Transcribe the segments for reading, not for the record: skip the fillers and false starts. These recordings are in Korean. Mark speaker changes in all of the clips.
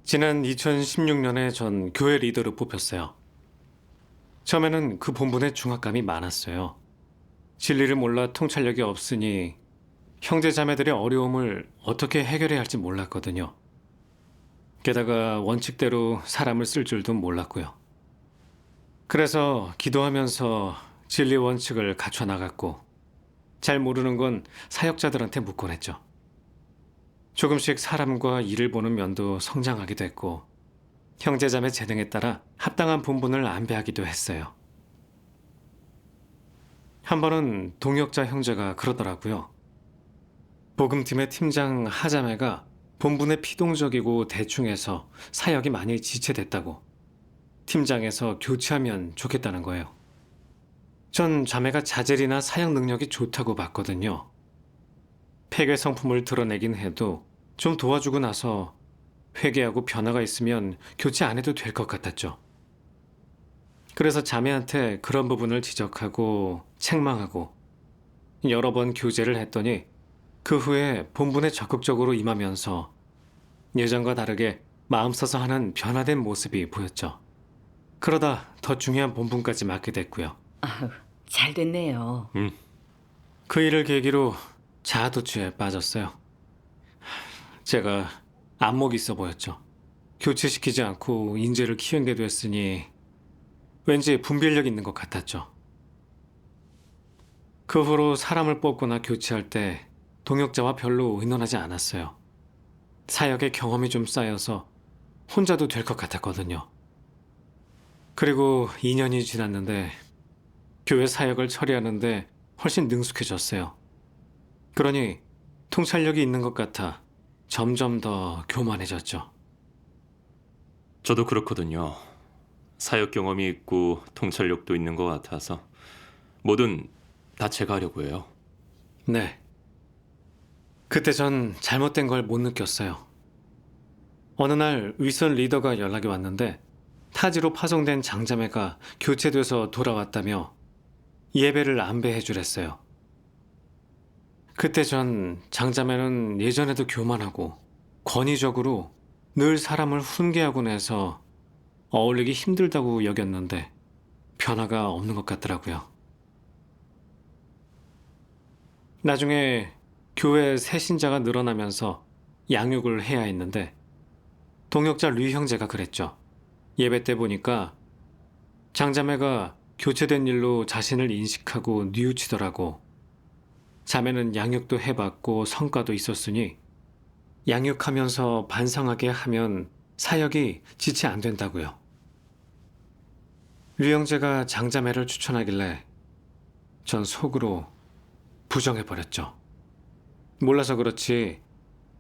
Speaker 1: 지난 2016년에 전 교회 리더로 뽑혔어요. 처음에는 그 본분에 중압감이 많았어요. 진리를 몰라 통찰력이 없으니 형제 자매들의 어려움을 어떻게 해결해야 할지 몰랐거든요. 게다가 원칙대로 사람을 쓸 줄도 몰랐고요. 그래서 기도하면서 진리 원칙을 갖춰 나갔고, 잘 모르는 건 사역자들한테 묻곤 했죠. 조금씩 사람과 일을 보는 면도 성장하게 됐고, 형제자매 재능에 따라 합당한 본분을 안배하기도 했어요. 한 번은 동역자 형제가 그러더라고요. 복음팀의 팀장 하자매가 본분에 피동적이고 대충해서 사역이 많이 지체됐다고, 팀장에서 교체하면 좋겠다는 거예요. 전 자매가 자질이나 사역 능력이 좋다고 봤거든요. 폐괴 성품을 드러내긴 해도 좀 도와주고 나서 회개하고 변화가 있으면 교체 안 해도 될 것 같았죠. 그래서 자매한테 그런 부분을 지적하고 책망하고 여러 번 교제를 했더니 그 후에 본분에 적극적으로 임하면서 예전과 다르게 마음 써서 하는 변화된 모습이 보였죠. 그러다 더 중요한 본분까지 맡게 됐고요.
Speaker 2: 아유, 잘 됐네요.
Speaker 1: 그 일을 계기로 자아도취에 빠졌어요. 제가 안목이 있어 보였죠. 교체시키지 않고 인재를 키우게 됐으니 왠지 분별력 있는 것 같았죠. 그 후로 사람을 뽑거나 교체할 때 동역자와 별로 의논하지 않았어요. 사역의 경험이 좀 쌓여서 혼자도 될 것 같았거든요. 그리고 2년이 지났는데 교회 사역을 처리하는데 훨씬 능숙해졌어요. 그러니 통찰력이 있는 것 같아 점점 더 교만해졌죠.
Speaker 3: 저도 그렇거든요. 사역 경험이 있고 통찰력도 있는 것 같아서 뭐든 다 제가 하려고 해요.
Speaker 1: 네. 그때 전 잘못된 걸 못 느꼈어요. 어느 날 윗선 리더가 연락이 왔는데 타지로 파송된 장자매가 교체돼서 돌아왔다며 예배를 안배해 주랬어요. 그때 전 장자매는 예전에도 교만하고 권위적으로 늘 사람을 훈계하곤 해서 어울리기 힘들다고 여겼는데 변화가 없는 것 같더라고요. 나중에 교회 새 신자가 늘어나면서 양육을 해야 했는데 동역자 류 형제가 그랬죠. 예배 때 보니까 장자매가 교체된 일로 자신을 인식하고 뉘우치더라고. 자매는 양육도 해봤고 성과도 있었으니 양육하면서 반성하게 하면 사역이 지체 안 된다고요. 류 형제가 장자매를 추천하길래 전 속으로 부정해버렸죠. 몰라서 그렇지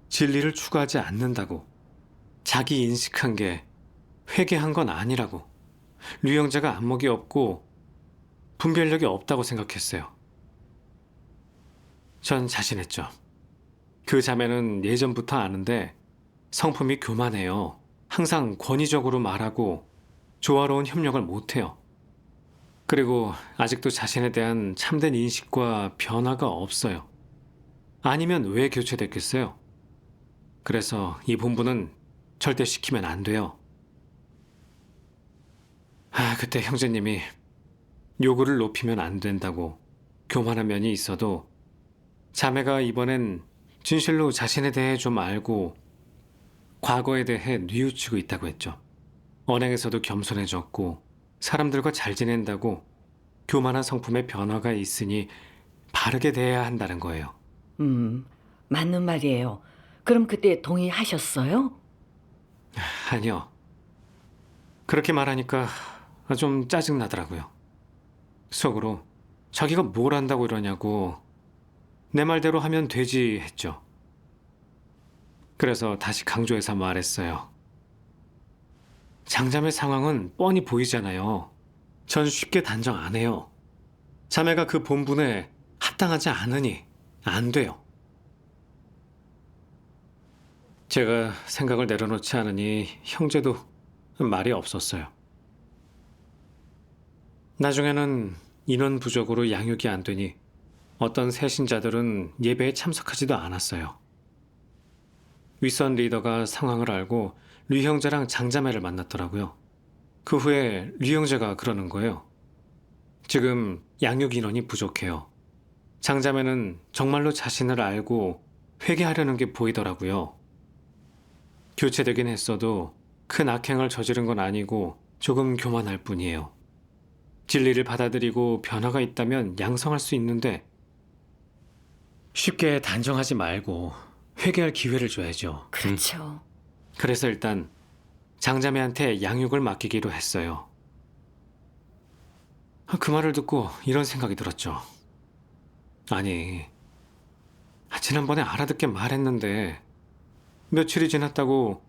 Speaker 1: 진리를 추구하지 않는다고, 자기 인식한 게 회개한 건 아니라고, 류 형제가 안목이 없고 분별력이 없다고 생각했어요. 전 자신했죠. 그 자매는 예전부터 아는데 성품이 교만해요. 항상 권위적으로 말하고 조화로운 협력을 못해요. 그리고 아직도 자신에 대한 참된 인식과 변화가 없어요. 아니면 왜 교체됐겠어요? 그래서 이 본분은 절대 시키면 안 돼요. 그때 형제님이 요구를 높이면 안 된다고, 교만한 면이 있어도 자매가 이번엔 진실로 자신에 대해 좀 알고 과거에 대해 뉘우치고 있다고 했죠. 언행에서도 겸손해졌고 사람들과 잘 지낸다고 교만한 성품의 변화가 있으니 바르게 대해야 한다는 거예요.
Speaker 2: 맞는 말이에요. 그럼 그때 동의하셨어요?
Speaker 1: 아니요. 그렇게 말하니까 좀 짜증나더라고요. 속으로 자기가 뭘 안다고 이러냐고, 내 말대로 하면 되지 했죠. 그래서 다시 강조해서 말했어요. 장자매 상황은 뻔히 보이잖아요. 전 쉽게 단정 안 해요. 자매가 그 본분에 합당하지 않으니 안 돼요. 제가 생각을 내려놓지 않으니 형제도 말이 없었어요. 나중에는 인원 부족으로 양육이 안 되니 어떤 새신자들은 예배에 참석하지도 않았어요. 윗선 리더가 상황을 알고 류 형제랑 장자매를 만났더라고요. 그 후에 류 형제가 그러는 거예요. 지금 양육 인원이 부족해요. 장자매는 정말로 자신을 알고 회개하려는 게 보이더라고요. 교체되긴 했어도 큰 악행을 저지른 건 아니고 조금 교만할 뿐이에요. 진리를 받아들이고 변화가 있다면 양성할 수 있는데 쉽게 단정하지 말고 회개할 기회를 줘야죠.
Speaker 2: 그렇죠.
Speaker 1: 그래서 일단 장자매한테 양육을 맡기기로 했어요. 그 말을 듣고 이런 생각이 들었죠. 아니, 지난번에 알아듣게 말했는데 며칠이 지났다고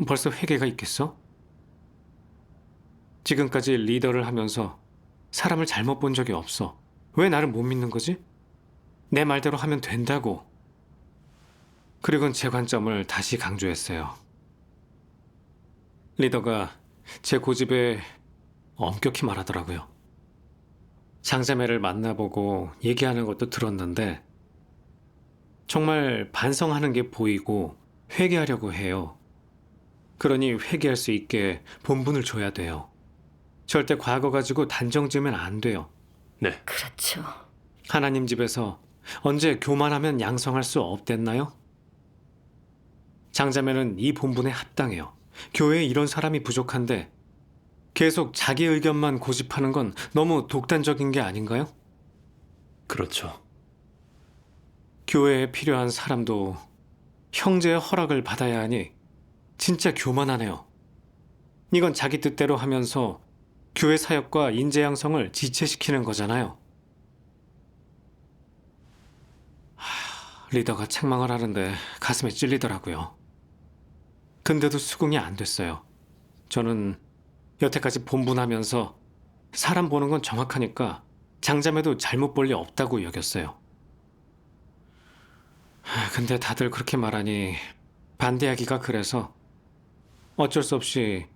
Speaker 1: 벌써 회개가 있겠어? 지금까지 리더를 하면서 사람을 잘못 본 적이 없어. 왜 나를 못 믿는 거지? 내 말대로 하면 된다고. 그리고는 제 관점을 다시 강조했어요. 리더가 제 고집에 엄격히 말하더라고요. 장자매를 만나보고 얘기하는 것도 들었는데 정말 반성하는 게 보이고 회개하려고 해요. 그러니 회개할 수 있게 본분을 줘야 돼요. 절대 과거 가지고 단정 지으면 안 돼요.
Speaker 3: 네,
Speaker 2: 그렇죠.
Speaker 1: 하나님 집에서 언제 교만하면 양성할 수 없댔나요? 장자매는 이 본분에 합당해요. 교회에 이런 사람이 부족한데 계속 자기 의견만 고집하는 건 너무 독단적인 게 아닌가요?
Speaker 3: 그렇죠.
Speaker 1: 교회에 필요한 사람도 형제의 허락을 받아야 하니 진짜 교만하네요. 이건 자기 뜻대로 하면서 교회 사역과 인재 양성을 지체시키는 거잖아요. 리더가 책망을 하는데 가슴에 찔리더라고요. 근데도 수긍이 안 됐어요. 저는 여태까지 본분하면서 사람 보는 건 정확하니까 장자매도 잘못 볼 리 없다고 여겼어요. 근데 다들 그렇게 말하니 반대하기가 그래서 어쩔 수 없이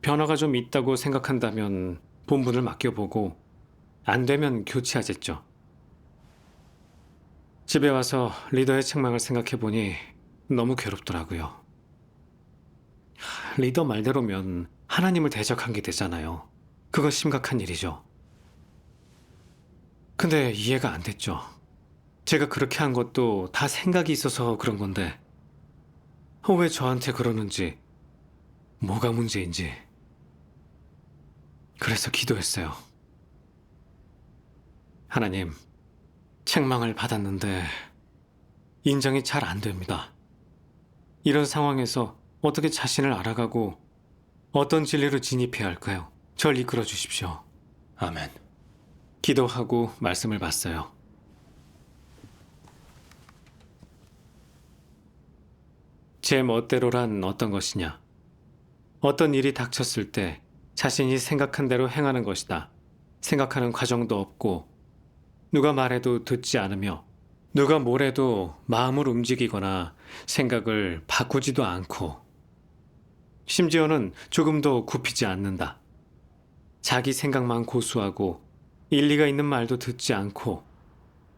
Speaker 1: 변화가 좀 있다고 생각한다면 본분을 맡겨보고 안 되면 교체하겠죠. 집에 와서 리더의 책망을 생각해보니 너무 괴롭더라고요. 리더 말대로면 하나님을 대적한 게 되잖아요. 그건 심각한 일이죠. 근데 이해가 안 됐죠. 제가 그렇게 한 것도 다 생각이 있어서 그런 건데 왜 저한테 그러는지, 뭐가 문제인지. 그래서 기도했어요. 하나님, 책망을 받았는데 인정이 잘 안 됩니다. 이런 상황에서 어떻게 자신을 알아가고 어떤 진리로 진입해야 할까요? 절 이끌어 주십시오.
Speaker 3: 아멘.
Speaker 1: 기도하고 말씀을 봤어요. 제 멋대로란 어떤 것이냐? 어떤 일이 닥쳤을 때 자신이 생각한 대로 행하는 것이다. 생각하는 과정도 없고 누가 말해도 듣지 않으며 누가 뭐래도 마음을 움직이거나 생각을 바꾸지도 않고 심지어는 조금도 굽히지 않는다. 자기 생각만 고수하고 일리가 있는 말도 듣지 않고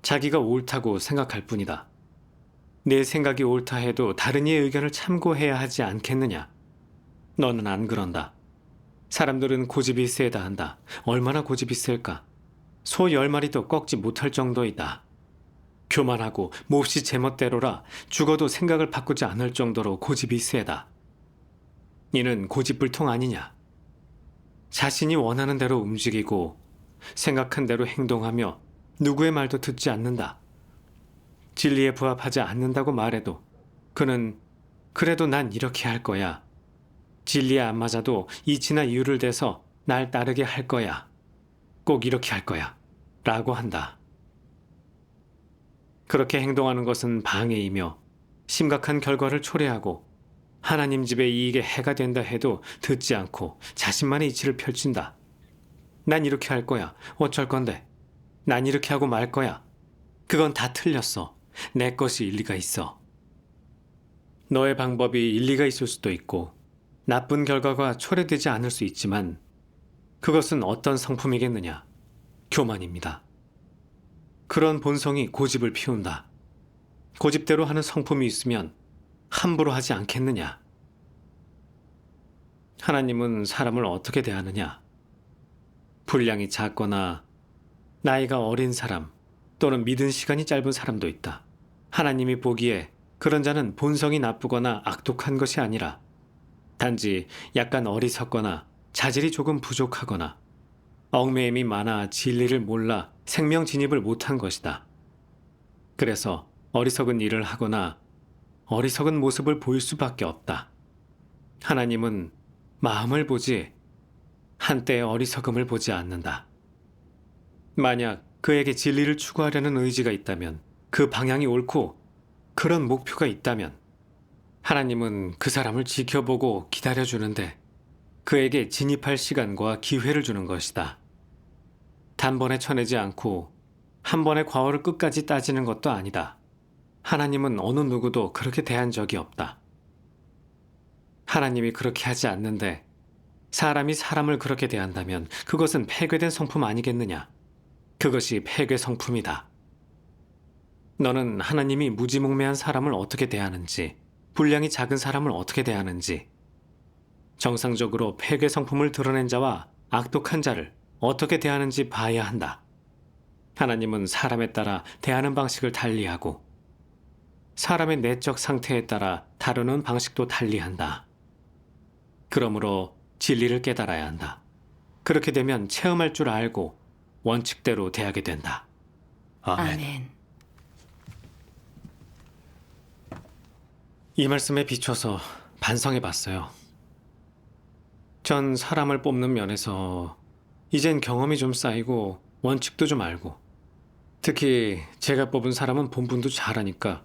Speaker 1: 자기가 옳다고 생각할 뿐이다. 내 생각이 옳다 해도 다른 이의 의견을 참고해야 하지 않겠느냐? 너는 안 그런다. 사람들은 고집이 세다 한다. 얼마나 고집이 셀까? 소 10마리도 꺾지 못할 정도이다. 교만하고 몹시 제멋대로라 죽어도 생각을 바꾸지 않을 정도로 고집이 세다. 이는 고집불통 아니냐? 자신이 원하는 대로 움직이고 생각한 대로 행동하며 누구의 말도 듣지 않는다. 진리에 부합하지 않는다고 말해도 그는 그래도 난 이렇게 할 거야. 진리에 안 맞아도 이치나 이유를 대서 날 따르게 할 거야. 꼭 이렇게 할 거야. 라고 한다. 그렇게 행동하는 것은 방해이며 심각한 결과를 초래하고 하나님 집의 이익에 해가 된다 해도 듣지 않고 자신만의 이치를 펼친다. 난 이렇게 할 거야. 어쩔 건데. 난 이렇게 하고 말 거야. 그건 다 틀렸어. 내 것이 일리가 있어. 너의 방법이 일리가 있을 수도 있고 나쁜 결과가 초래되지 않을 수 있지만 그것은 어떤 성품이겠느냐? 교만입니다. 그런 본성이 고집을 피운다. 고집대로 하는 성품이 있으면 함부로 하지 않겠느냐? 하나님은 사람을 어떻게 대하느냐? 분량이 작거나 나이가 어린 사람 또는 믿은 시간이 짧은 사람도 있다. 하나님이 보기에 그런 자는 본성이 나쁘거나 악독한 것이 아니라 단지 약간 어리석거나 자질이 조금 부족하거나 얽매임이 많아 진리를 몰라 생명 진입을 못한 것이다. 그래서 어리석은 일을 하거나 어리석은 모습을 보일 수밖에 없다. 하나님은 마음을 보지 한때의 어리석음을 보지 않는다. 만약 그에게 진리를 추구하려는 의지가 있다면, 그 방향이 옳고 그런 목표가 있다면 하나님은 그 사람을 지켜보고 기다려주는데 그에게 진입할 시간과 기회를 주는 것이다. 단번에 쳐내지 않고 한 번의 과오를 끝까지 따지는 것도 아니다. 하나님은 어느 누구도 그렇게 대한 적이 없다. 하나님이 그렇게 하지 않는데 사람이 사람을 그렇게 대한다면 그것은 폐괴된 성품 아니겠느냐? 그것이 폐괴 성품이다. 너는 하나님이 무지몽매한 사람을 어떻게 대하는지, 분량이 작은 사람을 어떻게 대하는지, 정상적으로 폐괴 성품을 드러낸 자와 악독한 자를 어떻게 대하는지 봐야 한다. 하나님은 사람에 따라 대하는 방식을 달리하고 사람의 내적 상태에 따라 다루는 방식도 달리한다. 그러므로 진리를 깨달아야 한다. 그렇게 되면 체험할 줄 알고 원칙대로 대하게 된다.
Speaker 3: 아멘.
Speaker 2: 아멘.
Speaker 1: 이 말씀에 비춰서 반성해 봤어요. 전 사람을 뽑는 면에서 이젠 경험이 좀 쌓이고 원칙도 좀 알고, 특히 제가 뽑은 사람은 본분도 잘하니까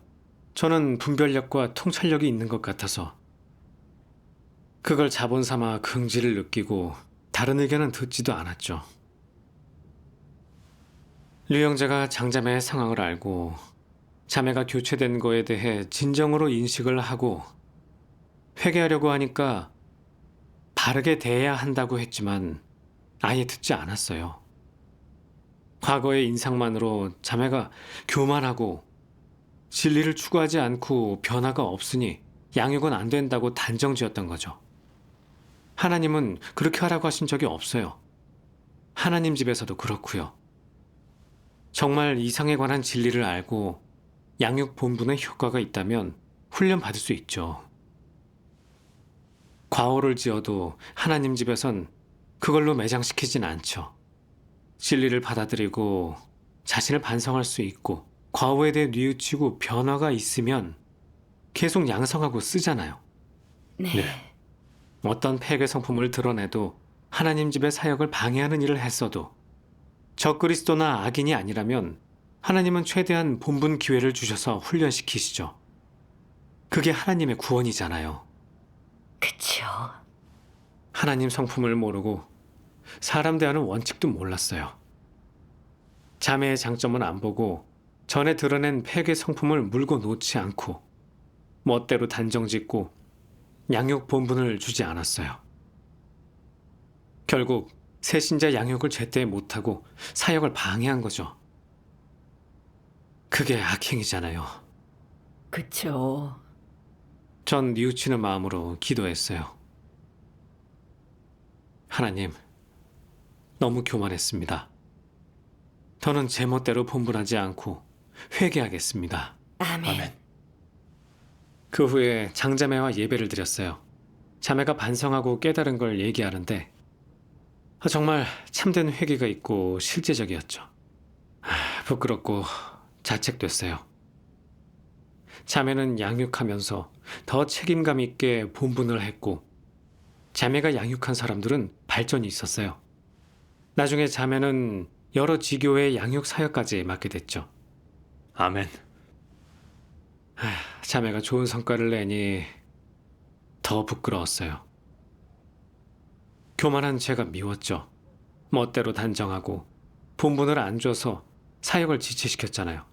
Speaker 1: 저는 분별력과 통찰력이 있는 것 같아서 그걸 자본 삼아 긍지를 느끼고 다른 의견은 듣지도 않았죠. 류영재가 장자매의 상황을 알고 자매가 교체된 거에 대해 진정으로 인식을 하고 회개하려고 하니까 바르게 대해야 한다고 했지만 아예 듣지 않았어요. 과거의 인상만으로 자매가 교만하고 진리를 추구하지 않고 변화가 없으니 양육은 안 된다고 단정지었던 거죠. 하나님은 그렇게 하라고 하신 적이 없어요. 하나님 집에서도 그렇고요. 정말 이상에 관한 진리를 알고 양육 본분의 효과가 있다면 훈련 받을 수 있죠. 과오를 지어도 하나님 집에선 그걸로 매장시키진 않죠. 진리를 받아들이고 자신을 반성할 수 있고 과오에 대해 뉘우치고 변화가 있으면 계속 양성하고 쓰잖아요.
Speaker 2: 네.
Speaker 1: 어떤 폐괴 성품을 드러내도 하나님 집의 사역을 방해하는 일을 했어도 적그리스도나 악인이 아니라면 하나님은 최대한 본분 기회를 주셔서 훈련시키시죠. 그게 하나님의 구원이잖아요.
Speaker 2: 그쵸.
Speaker 1: 하나님 성품을 모르고 사람 대하는 원칙도 몰랐어요. 자매의 장점은 안 보고 전에 드러낸 폐괴 성품을 물고 놓지 않고 멋대로 단정짓고 양육 본분을 주지 않았어요. 결국 새신자 양육을 제때 못하고 사역을 방해한 거죠. 그게 악행이잖아요.
Speaker 2: 그쵸.
Speaker 1: 전 뉘우치는 마음으로 기도했어요. 하나님, 너무 교만했습니다. 더는 제 멋대로 본분하지 않고 회개하겠습니다.
Speaker 2: 아멘.
Speaker 1: 그 후에 장자매와 예배를 드렸어요. 자매가 반성하고 깨달은 걸 얘기하는데 정말 참된 회개가 있고 실제적이었죠. 부끄럽고 자책됐어요. 자매는 양육하면서 더 책임감 있게 본분을 했고 자매가 양육한 사람들은 발전이 있었어요. 나중에 자매는 여러 지교의 양육 사역까지 맡게 됐죠.
Speaker 3: 아멘.
Speaker 1: 자매가 좋은 성과를 내니 더 부끄러웠어요. 교만한 제가 미웠죠. 멋대로 단정하고 본분을 안 줘서 사역을 지체시켰잖아요.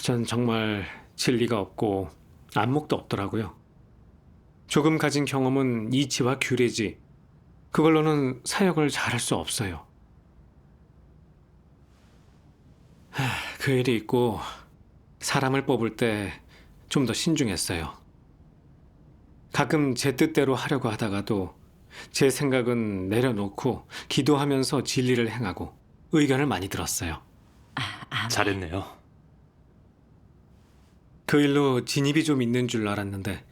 Speaker 1: 전 정말 진리가 없고 안목도 없더라고요. 조금 가진 경험은 이치와 규례지 그걸로는 사역을 잘할 수 없어요. 그 일이 있고 사람을 뽑을 때 좀 더 신중했어요. 가끔 제 뜻대로 하려고 하다가도 제 생각은 내려놓고 기도하면서 진리를 행하고 의견을 많이 들었어요.
Speaker 2: 아멘.
Speaker 3: 잘했네요.
Speaker 1: 그 일로 진입이 좀 있는 줄 알았는데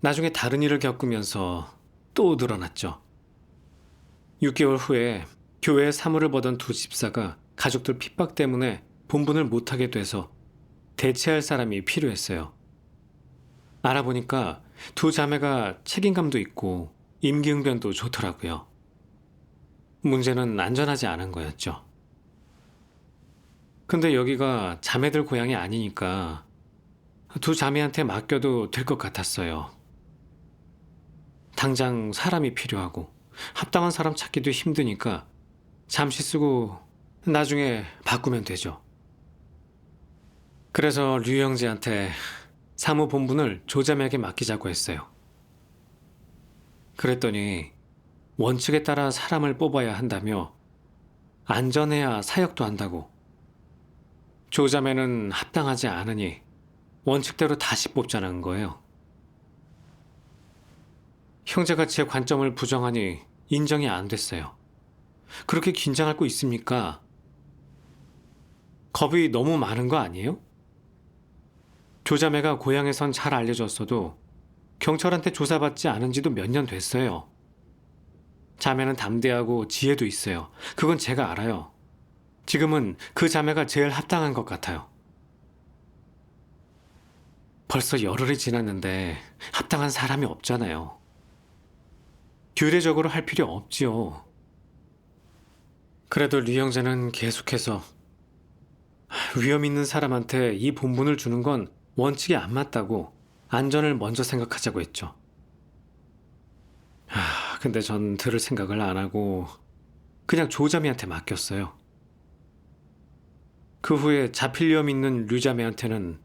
Speaker 1: 나중에 다른 일을 겪으면서 또 늘어났죠. 6개월 후에 교회에 사무를 보던 두 집사가 가족들 핍박 때문에 본분을 못하게 돼서 대체할 사람이 필요했어요. 알아보니까 두 자매가 책임감도 있고 임기응변도 좋더라고요. 문제는 안전하지 않은 거였죠. 근데 여기가 자매들 고향이 아니니까 두 자매한테 맡겨도 될 것 같았어요. 당장 사람이 필요하고 합당한 사람 찾기도 힘드니까 잠시 쓰고 나중에 바꾸면 되죠. 그래서 류 형제한테 사무본분을 조자매에게 맡기자고 했어요. 그랬더니 원칙에 따라 사람을 뽑아야 한다며 안전해야 사역도 한다고, 조자매는 합당하지 않으니 원칙대로 다시 뽑자는 거예요. 형제가 제 관점을 부정하니 인정이 안 됐어요. 그렇게 긴장할 거 있습니까? 겁이 너무 많은 거 아니에요? 조자매가 고향에선 잘 알려졌어도 경찰한테 조사받지 않은 지도 몇 년 됐어요. 자매는 담대하고 지혜도 있어요. 그건 제가 알아요. 지금은 그 자매가 제일 합당한 것 같아요. 벌써 열흘이 지났는데 합당한 사람이 없잖아요. 규례적으로 할 필요 없지요. 그래도 류 형제는 계속해서 위험 있는 사람한테 이 본분을 주는 건 원칙에 안 맞다고 안전을 먼저 생각하자고 했죠. 근데 전 들을 생각을 안 하고 그냥 조자매한테 맡겼어요. 그 후에 잡힐 위험 있는 류자매한테는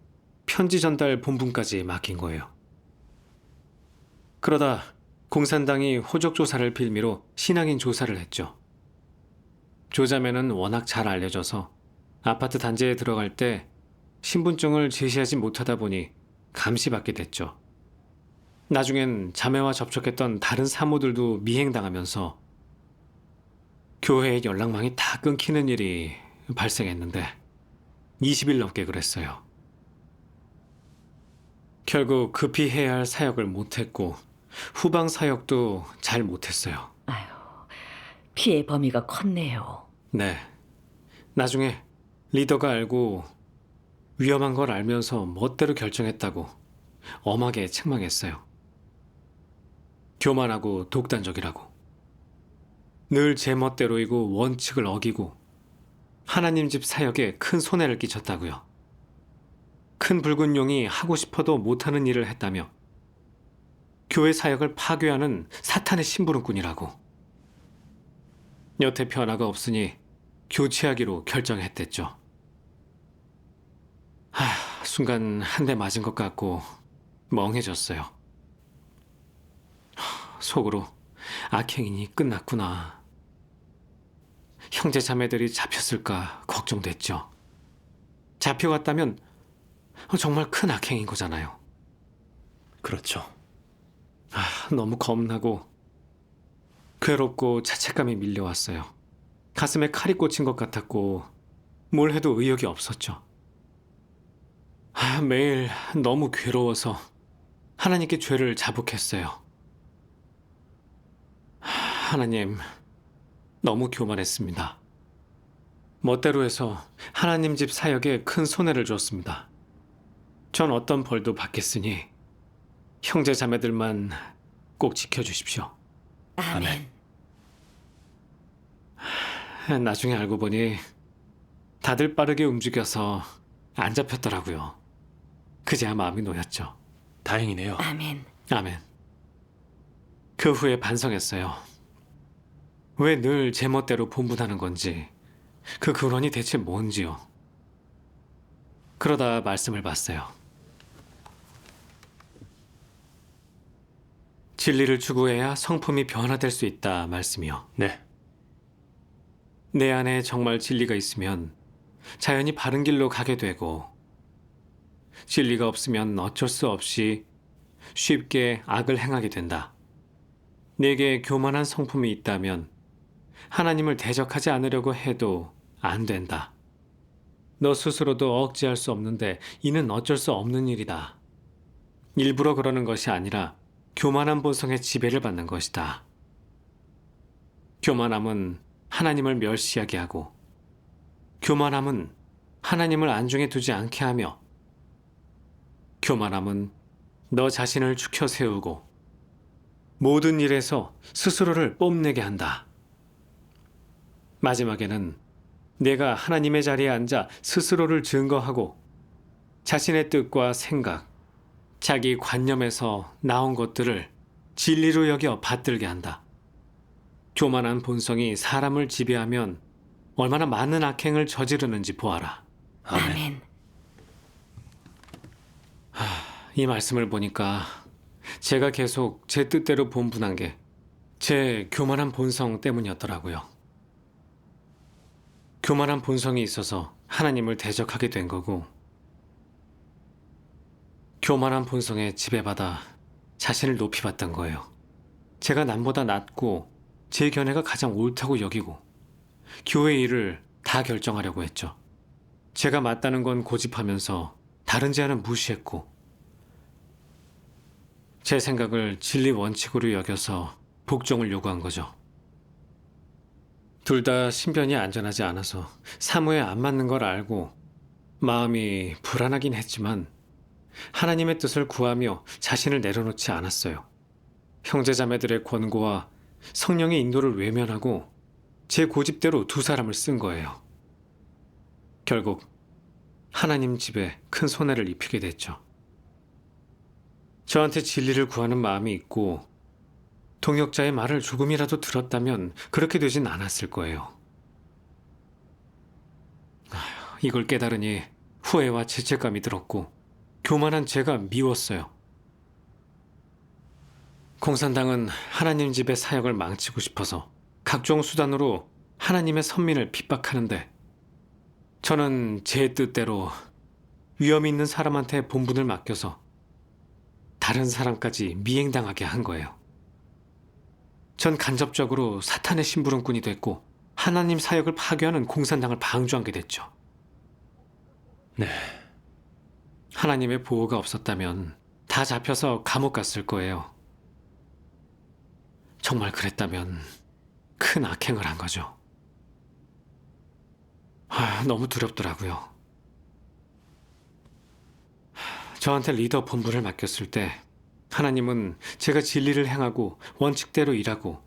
Speaker 1: 편지 전달 본분까지 맡긴 거예요. 그러다 공산당이 호적 조사를 빌미로 신앙인 조사를 했죠. 조자매는 워낙 잘 알려져서 아파트 단지에 들어갈 때 신분증을 제시하지 못하다 보니 감시받게 됐죠. 나중엔 자매와 접촉했던 다른 사모들도 미행당하면서 교회의 연락망이 다 끊기는 일이 발생했는데 20일 넘게 그랬어요. 결국 급히 해야 할 사역을 못했고 후방 사역도 잘 못했어요.
Speaker 2: 아유, 피해 범위가 컸네요.
Speaker 1: 네. 나중에 리더가 알고 위험한 걸 알면서 멋대로 결정했다고 엄하게 책망했어요. 교만하고 독단적이라고. 늘 제 멋대로이고 원칙을 어기고 하나님 집 사역에 큰 손해를 끼쳤다고요. 큰 붉은 용이 하고 싶어도 못하는 일을 했다며 교회 사역을 파괴하는 사탄의 심부름꾼이라고. 여태 변화가 없으니 교체하기로 결정했댔죠. 순간 한 대 맞은 것 같고 멍해졌어요. 속으로 악행이니 끝났구나. 형제 자매들이 잡혔을까 걱정됐죠. 잡혀갔다면 정말 큰 악행인 거잖아요.
Speaker 3: 그렇죠.
Speaker 1: 너무 겁나고 괴롭고 자책감이 밀려왔어요. 가슴에 칼이 꽂힌 것 같았고 뭘 해도 의욕이 없었죠. 매일 너무 괴로워서 하나님께 죄를 자복했어요. 하나님, 너무 교만했습니다. 멋대로 해서 하나님 집 사역에 큰 손해를 줬습니다. 전 어떤 벌도 받겠으니 형제 자매들만 꼭 지켜주십시오.
Speaker 2: 아멘.
Speaker 1: 나중에 알고 보니 다들 빠르게 움직여서 안 잡혔더라고요. 그제야 마음이 놓였죠.
Speaker 3: 다행이네요.
Speaker 2: 아멘.
Speaker 1: 아멘. 그 후에 반성했어요. 왜 늘 제 멋대로 본분하는 건지, 그 근원이 대체 뭔지요. 그러다 말씀을 봤어요. 진리를 추구해야 성품이 변화될 수 있다 말씀이요.
Speaker 3: 네,
Speaker 1: 내 안에 정말 진리가 있으면 자연히 바른 길로 가게 되고, 진리가 없으면 어쩔 수 없이 쉽게 악을 행하게 된다. 내게 교만한 성품이 있다면 하나님을 대적하지 않으려고 해도 안 된다. 너 스스로도 억제할 수 없는데 이는 어쩔 수 없는 일이다. 일부러 그러는 것이 아니라 교만한 본성의 지배를 받는 것이다. 교만함은 하나님을 멸시하게 하고, 교만함은 하나님을 안중에 두지 않게 하며, 교만함은 너 자신을 죽여 세우고 모든 일에서 스스로를 뽐내게 한다. 마지막에는 내가 하나님의 자리에 앉아 스스로를 증거하고 자신의 뜻과 생각, 자기 관념에서 나온 것들을 진리로 여겨 받들게 한다. 교만한 본성이 사람을 지배하면 얼마나 많은 악행을 저지르는지 보아라.
Speaker 2: 아멘.
Speaker 1: 이 말씀을 보니까 제가 계속 제 뜻대로 본분한 게 제 교만한 본성 때문이었더라고요. 교만한 본성이 있어서 하나님을 대적하게 된 거고, 교만한 본성에 지배받아 자신을 높이 봤던 거예요. 제가 남보다 낫고 제 견해가 가장 옳다고 여기고 교회 일을 다 결정하려고 했죠. 제가 맞다는 건 고집하면서 다른 제안은 무시했고, 제 생각을 진리 원칙으로 여겨서 복종을 요구한 거죠. 둘 다 신변이 안전하지 않아서 사무에 안 맞는 걸 알고 마음이 불안하긴 했지만 하나님의 뜻을 구하며 자신을 내려놓지 않았어요. 형제자매들의 권고와 성령의 인도를 외면하고 제 고집대로 두 사람을 쓴 거예요. 결국 하나님 집에 큰 손해를 입히게 됐죠. 저한테 진리를 구하는 마음이 있고 동역자의 말을 조금이라도 들었다면 그렇게 되진 않았을 거예요. 이걸 깨달으니 후회와 죄책감이 들었고 교만한 제가 미웠어요. 공산당은 하나님 집의 사역을 망치고 싶어서 각종 수단으로 하나님의 선민을 핍박하는데 저는 제 뜻대로 위험 있는 사람한테 본분을 맡겨서 다른 사람까지 미행당하게 한 거예요. 전 간접적으로 사탄의 심부름꾼이 됐고 하나님 사역을 파괴하는 공산당을 방조하게 됐죠.
Speaker 3: 네,
Speaker 1: 하나님의 보호가 없었다면 다 잡혀서 감옥 갔을 거예요. 정말 그랬다면 큰 악행을 한 거죠. 너무 두렵더라고요. 저한테 리더 본부를 맡겼을 때 하나님은 제가 진리를 행하고 원칙대로 일하고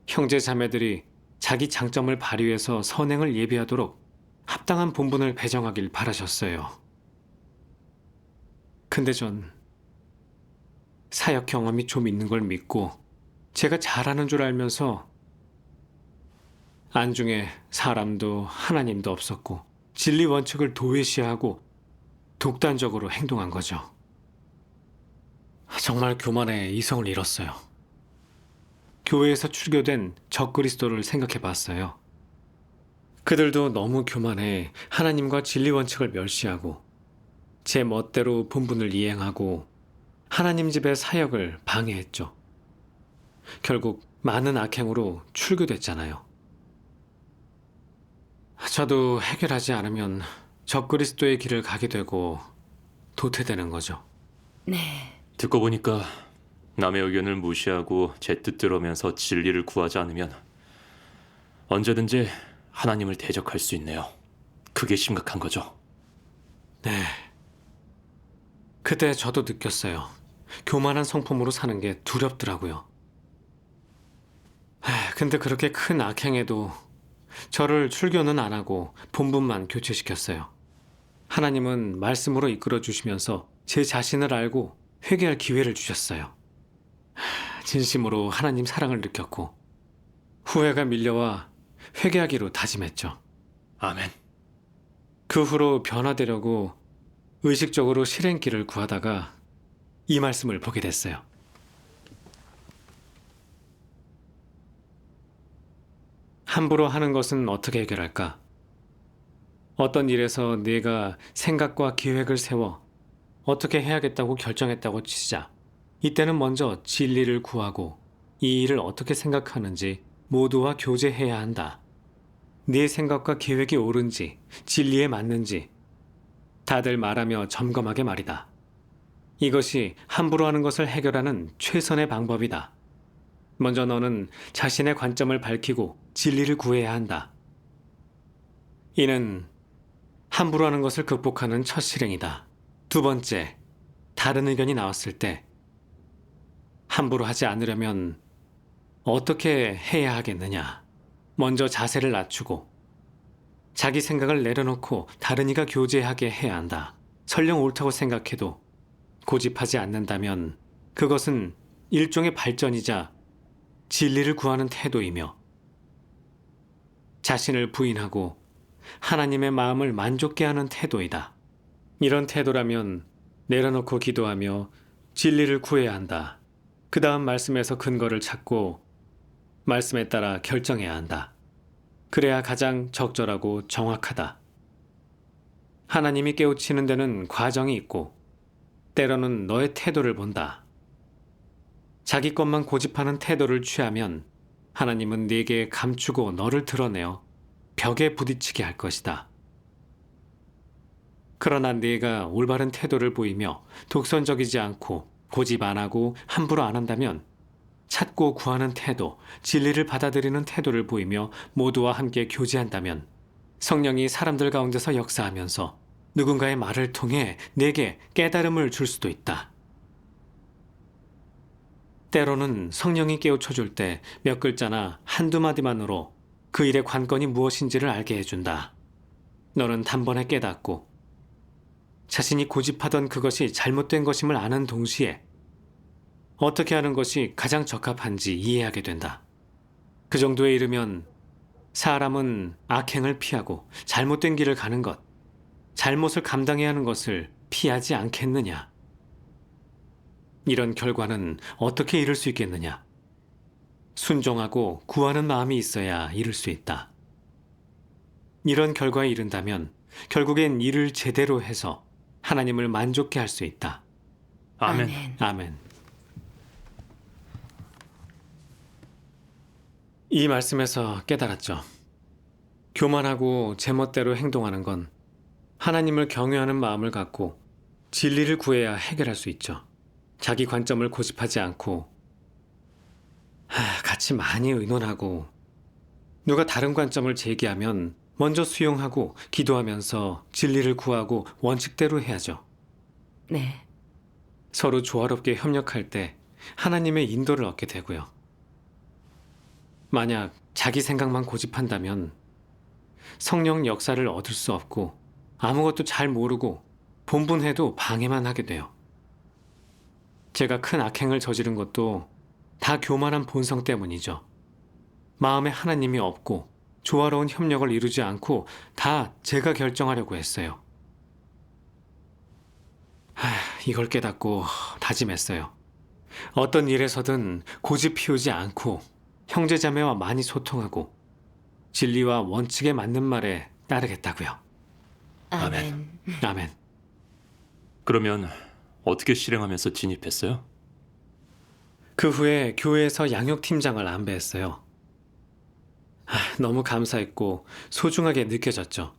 Speaker 1: 형제 자매들이 자기 장점을 발휘해서 선행을 예비하도록 합당한 본분을 배정하길 바라셨어요. 근데 전 사역 경험이 좀 있는 걸 믿고 제가 잘하는 줄 알면서 안중에 사람도 하나님도 없었고 진리 원칙을 도외시하고 독단적으로 행동한 거죠. 정말 교만에 이성을 잃었어요. 교회에서 출교된 적그리스도를 생각해 봤어요. 그들도 너무 교만해 하나님과 진리 원칙을 멸시하고 제 멋대로 본분을 이행하고 하나님 집의 사역을 방해했죠. 결국 많은 악행으로 출교됐잖아요. 저도 해결하지 않으면 적그리스도의 길을 가게 되고 도태되는 거죠.
Speaker 2: 네.
Speaker 3: 듣고 보니까 남의 의견을 무시하고 제 뜻대로면서 진리를 구하지 않으면 언제든지 하나님을 대적할 수 있네요. 그게 심각한 거죠.
Speaker 1: 네. 그때 저도 느꼈어요. 교만한 성품으로 사는 게 두렵더라고요. 근데 그렇게 큰 악행에도 저를 출교는 안 하고 본분만 교체시켰어요. 하나님은 말씀으로 이끌어 주시면서 제 자신을 알고 회개할 기회를 주셨어요. 진심으로 하나님 사랑을 느꼈고 후회가 밀려와 회개하기로 다짐했죠.
Speaker 3: 아멘.
Speaker 1: 그 후로 변화되려고 의식적으로 실행길을 구하다가 이 말씀을 보게 됐어요. 함부로 하는 것은 어떻게 해결할까? 어떤 일에서 네가 생각과 계획을 세워 어떻게 해야겠다고 결정했다고 치자. 이때는 먼저 진리를 구하고 이 일을 어떻게 생각하는지 모두와 교제해야 한다. 네 생각과 계획이 옳은지, 진리에 맞는지 다들 말하며 점검하게 말이다. 이것이 함부로 하는 것을 해결하는 최선의 방법이다. 먼저 너는 자신의 관점을 밝히고 진리를 구해야 한다. 이는 함부로 하는 것을 극복하는 첫 실행이다. 두 번째, 다른 의견이 나왔을 때 함부로 하지 않으려면 어떻게 해야 하겠느냐? 먼저 자세를 낮추고 자기 생각을 내려놓고 다른 이가 교제하게 해야 한다. 설령 옳다고 생각해도 고집하지 않는다면 그것은 일종의 발전이자 진리를 구하는 태도이며 자신을 부인하고 하나님의 마음을 만족케 하는 태도이다. 이런 태도라면 내려놓고 기도하며 진리를 구해야 한다. 그 다음 말씀에서 근거를 찾고 말씀에 따라 결정해야 한다. 그래야 가장 적절하고 정확하다. 하나님이 깨우치는 데는 과정이 있고 때로는 너의 태도를 본다. 자기 것만 고집하는 태도를 취하면 하나님은 네게 감추고 너를 드러내어 벽에 부딪히게 할 것이다. 그러나 네가 올바른 태도를 보이며 독선적이지 않고 고집 안 하고 함부로 안 한다면 찾고 구하는 태도, 진리를 받아들이는 태도를 보이며 모두와 함께 교제한다면 성령이 사람들 가운데서 역사하면서 누군가의 말을 통해 내게 깨달음을 줄 수도 있다. 때로는 성령이 깨우쳐 줄 때 몇 글자나 한두 마디만으로 그 일의 관건이 무엇인지를 알게 해준다. 너는 단번에 깨닫고 자신이 고집하던 그것이 잘못된 것임을 아는 동시에 어떻게 하는 것이 가장 적합한지 이해하게 된다. 그 정도에 이르면 사람은 악행을 피하고 잘못된 길을 가는 것, 잘못을 감당해야 하는 것을 피하지 않겠느냐. 이런 결과는 어떻게 이룰 수 있겠느냐. 순종하고 구하는 마음이 있어야 이룰 수 있다. 이런 결과에 이른다면 결국엔 일을 제대로 해서 하나님을 만족케 할 수 있다.
Speaker 3: 아멘.
Speaker 1: 아멘. 이 말씀에서 깨달았죠. 교만하고 제멋대로 행동하는 건 하나님을 경외하는 마음을 갖고 진리를 구해야 해결할 수 있죠. 자기 관점을 고집하지 않고 같이 많이 의논하고 누가 다른 관점을 제기하면 먼저 수용하고 기도하면서 진리를 구하고 원칙대로 해야죠.
Speaker 2: 네.
Speaker 1: 서로 조화롭게 협력할 때 하나님의 인도를 얻게 되고요. 만약 자기 생각만 고집한다면 성령 역사를 얻을 수 없고 아무것도 잘 모르고 본분해도 방해만 하게 돼요. 제가 큰 악행을 저지른 것도 다 교만한 본성 때문이죠. 마음에 하나님이 없고 조화로운 협력을 이루지 않고 다 제가 결정하려고 했어요. 이걸 깨닫고 다짐했어요. 어떤 일에서든 고집 피우지 않고 형제자매와 많이 소통하고 진리와 원칙에 맞는 말에 따르겠다고요.
Speaker 2: 아멘.
Speaker 1: 아멘.
Speaker 3: 그러면 어떻게 실행하면서 진입했어요?
Speaker 1: 그 후에 교회에서 양육팀장을 안배했어요. 너무 감사했고 소중하게 느껴졌죠.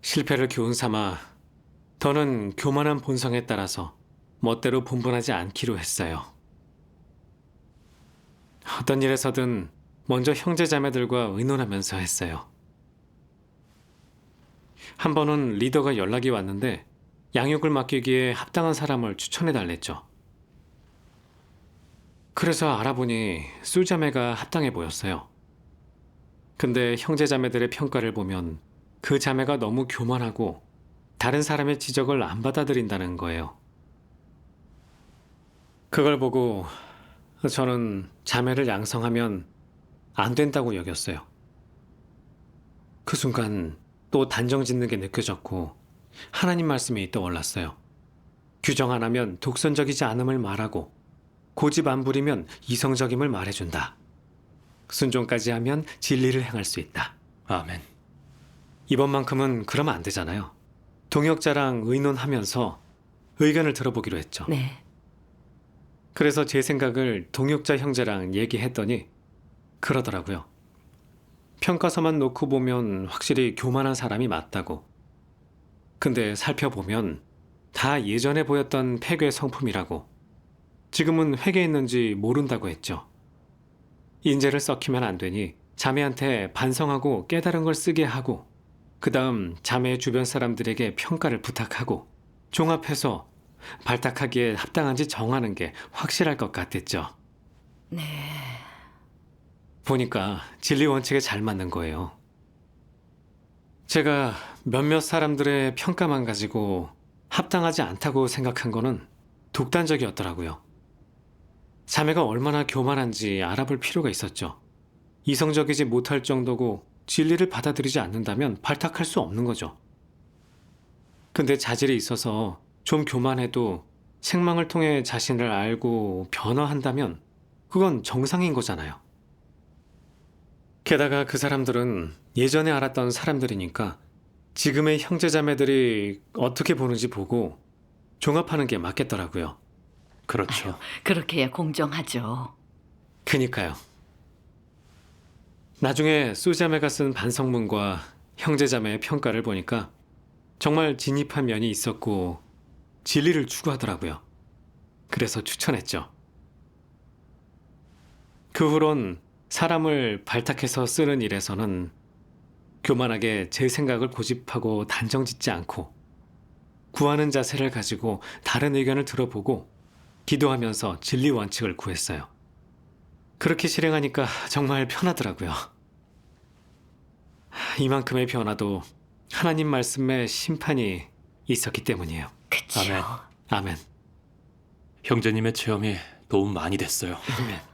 Speaker 1: 실패를 교훈 삼아 더는 교만한 본성에 따라서 멋대로 분분하지 않기로 했어요. 어떤 일에서든 먼저 형제자매들과 의논하면서 했어요. 한 번은 리더가 연락이 왔는데 양육을 맡기기에 합당한 사람을 추천해달랬죠. 그래서 알아보니 술 자매가 합당해 보였어요. 근데 형제자매들의 평가를 보면 그 자매가 너무 교만하고 다른 사람의 지적을 안 받아들인다는 거예요. 그걸 보고 저는 자매를 양성하면 안 된다고 여겼어요. 그 순간 또 단정 짓는 게 느껴졌고 하나님 말씀이 떠올랐어요. 규정 안 하면 독선적이지 않음을 말하고 고집 안 부리면 이성적임을 말해준다. 순종까지 하면 진리를 행할 수 있다.
Speaker 3: 아멘.
Speaker 1: 이번만큼은 그러면 안 되잖아요. 동역자랑 의논하면서 의견을 들어보기로 했죠.
Speaker 2: 네.
Speaker 1: 그래서 제 생각을 동역자 형제랑 얘기했더니 그러더라고요. 평가서만 놓고 보면 확실히 교만한 사람이 맞다고. 근데 살펴보면 다 예전에 보였던 폐괴 성품이라고. 지금은 회개했는지 모른다고 했죠. 인재를 썩히면 안 되니 자매한테 반성하고 깨달은 걸 쓰게 하고, 그 다음 자매의 주변 사람들에게 평가를 부탁하고, 종합해서 발탁하기에 합당한지 정하는 게 확실할 것 같았죠.
Speaker 2: 네.
Speaker 1: 보니까 진리 원칙에 잘 맞는 거예요. 제가 몇몇 사람들의 평가만 가지고 합당하지 않다고 생각한 거는 독단적이었더라고요. 자매가 얼마나 교만한지 알아볼 필요가 있었죠. 이성적이지 못할 정도고 진리를 받아들이지 않는다면 발탁할 수 없는 거죠. 근데 자질이 있어서 좀 교만해도 생망을 통해 자신을 알고 변화한다면 그건 정상인 거잖아요. 게다가 그 사람들은 예전에 알았던 사람들이니까 지금의 형제자매들이 어떻게 보는지 보고 종합하는 게 맞겠더라고요.
Speaker 3: 그렇죠.
Speaker 2: 그렇게 해야 공정하죠.
Speaker 1: 그니까요. 나중에 수자매가 쓴 반성문과 형제자매의 평가를 보니까 정말 진입한 면이 있었고 진리를 추구하더라고요. 그래서 추천했죠. 그 후론 사람을 발탁해서 쓰는 일에서는 교만하게 제 생각을 고집하고 단정짓지 않고 구하는 자세를 가지고 다른 의견을 들어보고 기도하면서 진리 원칙을 구했어요. 그렇게 실행하니까 정말 편하더라고요. 이만큼의 변화도 하나님 말씀에 심판이 있었기 때문이에요.
Speaker 2: 그쵸.
Speaker 3: 아멘.
Speaker 1: 아멘.
Speaker 3: 형제님의 체험이 도움 많이 됐어요.
Speaker 1: 아멘.